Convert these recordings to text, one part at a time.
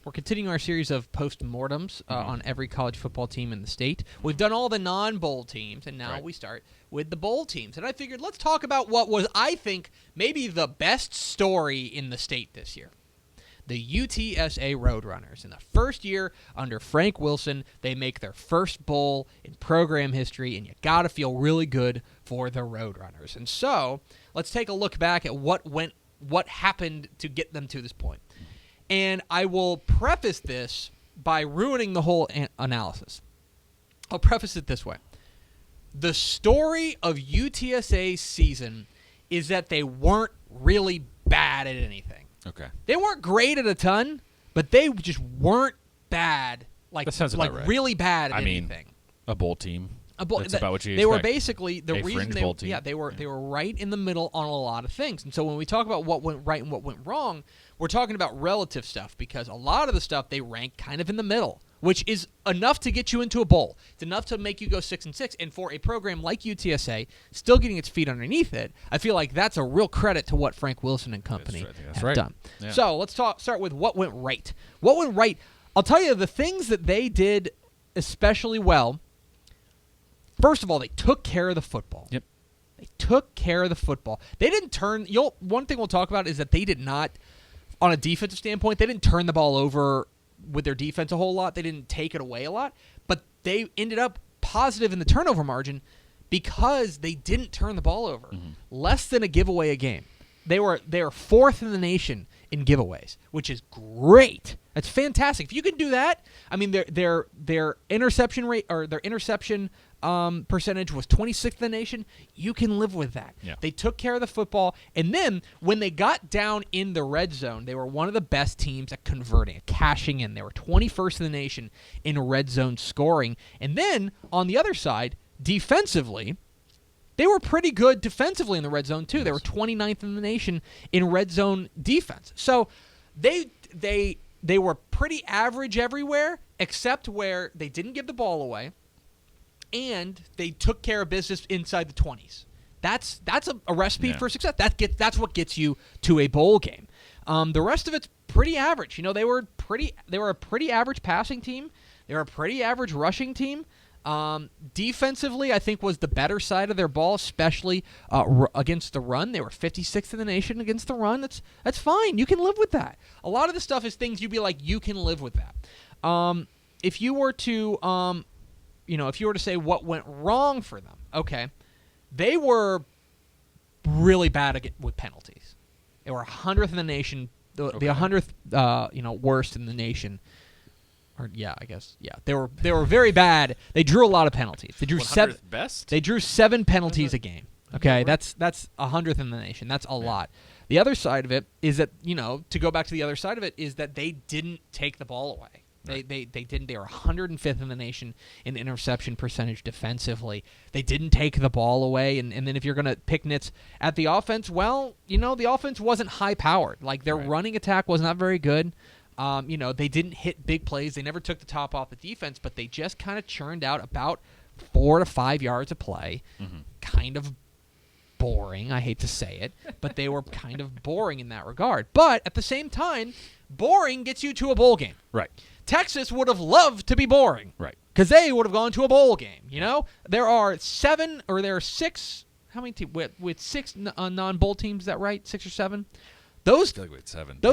We're continuing our series of postmortems on every college football team in the state. We've done all the non-bowl teams, and now we start with the bowl teams. And I figured let's talk about what was, I think, maybe the best story in the state this year. The UTSA Roadrunners. In the first year under Frank Wilson, they make their first bowl in program history, and you got to feel really good for the Roadrunners. And so let's take a look back at what happened to get them to this point. And I will preface this by ruining the whole analysis. I'll preface it this way. The story of UTSA's season is that they weren't really bad at anything. Okay. They weren't great at a ton, but they just weren't bad, that sounds about right. really bad at anything. A bowl team. That's about what you They expect. were basically the reason bowl team. they were right in the middle on a lot of things. And so when we talk about what went right and what went wrong, we're talking about relative stuff because a lot of the stuff they rank kind of in the middle, which is enough to get you into a bowl. It's enough to make you go 6-6. And for a program like UTSA, still getting its feet underneath it, I feel like that's a real credit to what Frank Wilson and company have done. Yeah. So let's start with what went right. What went right? I'll tell you the things that they did especially well. First of all, they took care of the football. Yep. They took care of the football. They didn't turn. One thing we'll talk about is that they did not, on a defensive standpoint, they didn't turn the ball over with their defense a whole lot. They didn't take it away a lot. But they ended up positive in the turnover margin because they didn't turn the ball over. Mm-hmm. Less than a giveaway a game. They were fourth in the nation in giveaways, which is great. That's fantastic. If you can do that, I mean, their interception rate or their interception percentage was 26th in the nation. You can live with that. Yeah. They took care of the football, and then when they got down in the red zone, they were one of the best teams at converting, at cashing in. They were 21st in the nation in red zone scoring. And then on the other side, defensively, they were pretty good defensively in the red zone, too. Yes. They were 29th in the nation in red zone defense. So they were pretty average everywhere except where they didn't give the ball away and they took care of business inside the 20s. That's a recipe for success. That's what gets you to a bowl game. The rest of it's pretty average. You know, they were a pretty average passing team. They were a pretty average rushing team. Defensively, I think was the better side of their ball, especially against the run. They were 56th in the nation against the run. That's fine. You can live with that. A lot of the stuff is things you'd be like, you can live with that. If you were to, say what went wrong for them, okay, they were really bad with penalties. They were 100th in the nation, the 100th, worst in the nation. They were very bad. They drew a lot of penalties. They drew 7 best. They drew 7 penalties a game. Okay, that's 100th in the nation. That's a lot. The other side of it is that to go back to the other side of it is that they didn't take the ball away. Right. They didn't. They were 105th in the nation in interception percentage defensively. They didn't take the ball away. And then if you're going to pick nits at the offense, well, the offense wasn't high powered. Like their running attack was not very good. They didn't hit big plays. They never took the top off the defense, but they just kind of churned out about 4 to 5 yards of play. Mm-hmm. Kind of boring. I hate to say it, but they were kind of boring in that regard. But at the same time, boring gets you to a bowl game. Right. Texas would have loved to be boring. Right. Because they would have gone to a bowl game. There are 6. How many teams? With 6 non-bowl teams, is that right? 6 or 7? Those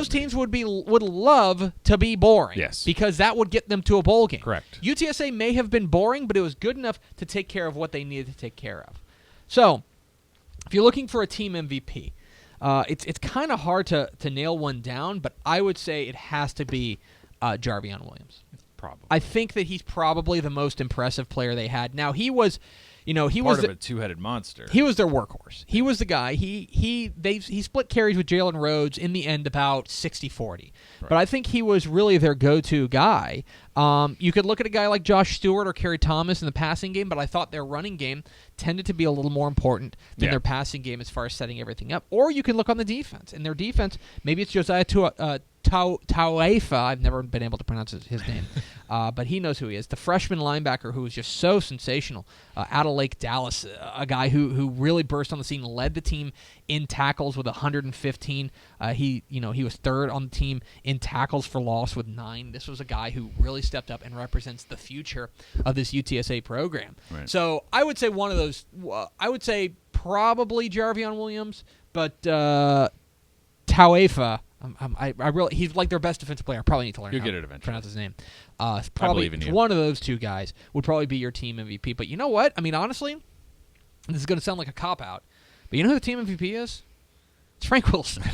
teams would love to be boring. Yes. Because that would get them to a bowl game. Correct. UTSA may have been boring, but it was good enough to take care of what they needed to take care of. So, if you're looking for a team MVP, it's kind of hard to nail one down, but I would say it has to be Jarvion Williams. Probably. I think that he's probably the most impressive player they had. Now, he was... he was part of a two-headed monster. He was their workhorse. He was the guy. He split carries with Jalen Rhodes in the end about 60-40. Right. But I think he was really their go-to guy. You could look at a guy like Josh Stewart or Kerry Thomas in the passing game, but I thought their running game tended to be a little more important than their passing game as far as setting everything up. Or you can look on the defense. And their defense, maybe it's Josiah Tauefa. I've never been able to pronounce his name. but he knows who he is. The freshman linebacker who was just so sensational out of Lake Dallas, a guy who really burst on the scene, led the team in tackles with 115. He was third on the team in tackles for loss with 9. This was a guy who really stepped up and represents the future of this UTSA program. Right. So I would say one of those. I would say probably Jarvion Williams, but Tauefa. I really, he's like their best defensive player. I probably need to learn You'll how get it to eventually. pronounce his name. Probably I believe in you. one of those two guys would probably be your team MVP. But you know what? I mean, honestly, this is going to sound like a cop-out, but you know who the team MVP is? It's Frank Wilson.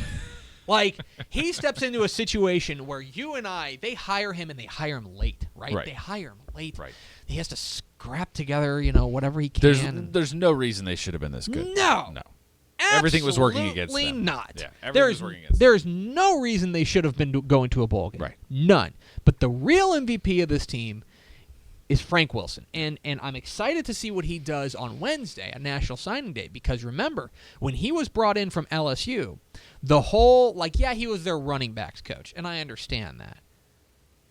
Like, he steps into a situation where you and they hire him, and they hire him late, right? They hire him late. Right. He has to scrap together, whatever he can. There's no reason they should have been this good. No. Everything was working against them. Absolutely not. Yeah, everything was working against them. There's no reason they should have been going to a bowl game. Right. None. But the real MVP of this team is Frank Wilson. And I'm excited to see what he does on Wednesday, on National Signing Day, because remember, when he was brought in from LSU, the whole, he was their running backs coach, and I understand that.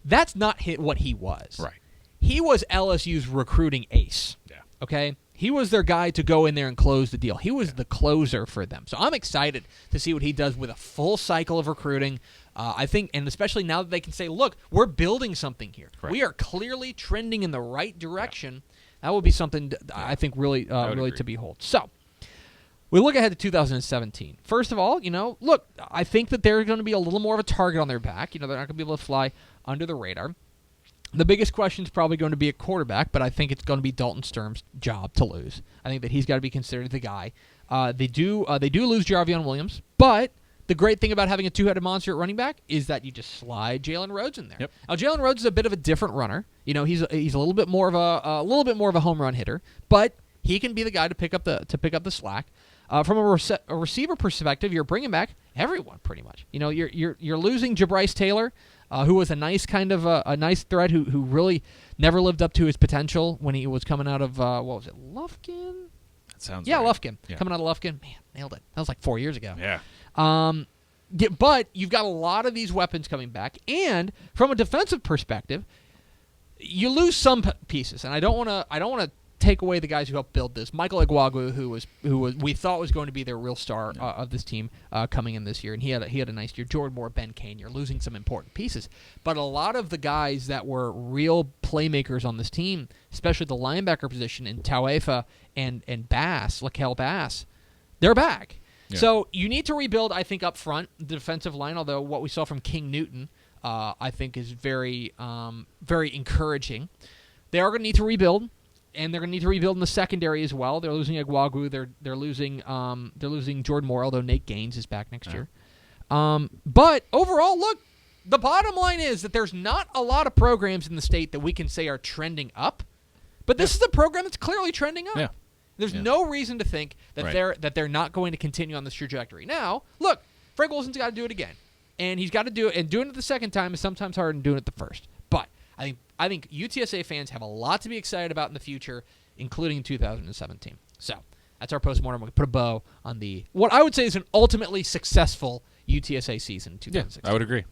That's not what he was. Right. He was LSU's recruiting ace. Yeah. Okay? He was their guy to go in there and close the deal. He was the closer for them. So I'm excited to see what he does with a full cycle of recruiting. I think, and especially now that they can say, look, we're building something here. Right. We are clearly trending in the right direction. Yeah. That would be something I think really to behold. So we look ahead to 2017. First of all, look, I think that they're going to be a little more of a target on their back. They're not going to be able to fly under the radar. The biggest question is probably going to be a quarterback, but I think it's going to be Dalton Sturm's job to lose. I think that he's got to be considered the guy. They do lose Jarvion Williams, but the great thing about having a two-headed monster at running back is that you just slide Jalen Rhodes in there. Yep. Now Jalen Rhodes is a bit of a different runner. He's a little bit more of a home run hitter, but he can be the guy to pick up the slack. From a receiver perspective, you're bringing back everyone pretty much. You're losing Jabryce Taylor, who was a nice kind of a nice threat who really never lived up to his potential when he was coming out of what was it, Lufkin? That sounds right. Lufkin. Yeah. Coming out of Lufkin, man, nailed it. That was like 4 years ago. Yeah. But you've got a lot of these weapons coming back, and from a defensive perspective, you lose some pieces, and I don't want to take away the guys who helped build this. Michael Iguagu, who we thought was going to be their real star of this team coming in this year, and he had a nice year. Jordan Moore, Ben Kane, you're losing some important pieces, but a lot of the guys that were real playmakers on this team, especially the linebacker position in Tauefa and Lakel Bass, they're back. Yeah. So you need to rebuild, I think, up front, the defensive line, although what we saw from King Newton, I think, is very, very encouraging. They are going to need to rebuild. And they're going to need to rebuild in the secondary as well. They're losing Iguagu. They're losing Jordan Moore, although Nate Gaines is back next year. But overall, look, the bottom line is that there's not a lot of programs in the state that we can say are trending up. But this is a program that's clearly trending up. Yeah. There's no reason to think that they're not going to continue on this trajectory. Now, look, Frank Wilson's got to do it again, and he's got to do it. And doing it the second time is sometimes harder than doing it the first. But I think UTSA fans have a lot to be excited about in the future, including in 2017. So that's our postmortem. We'll put a bow on what I would say is an ultimately successful UTSA season in 2016. Yeah, I would agree.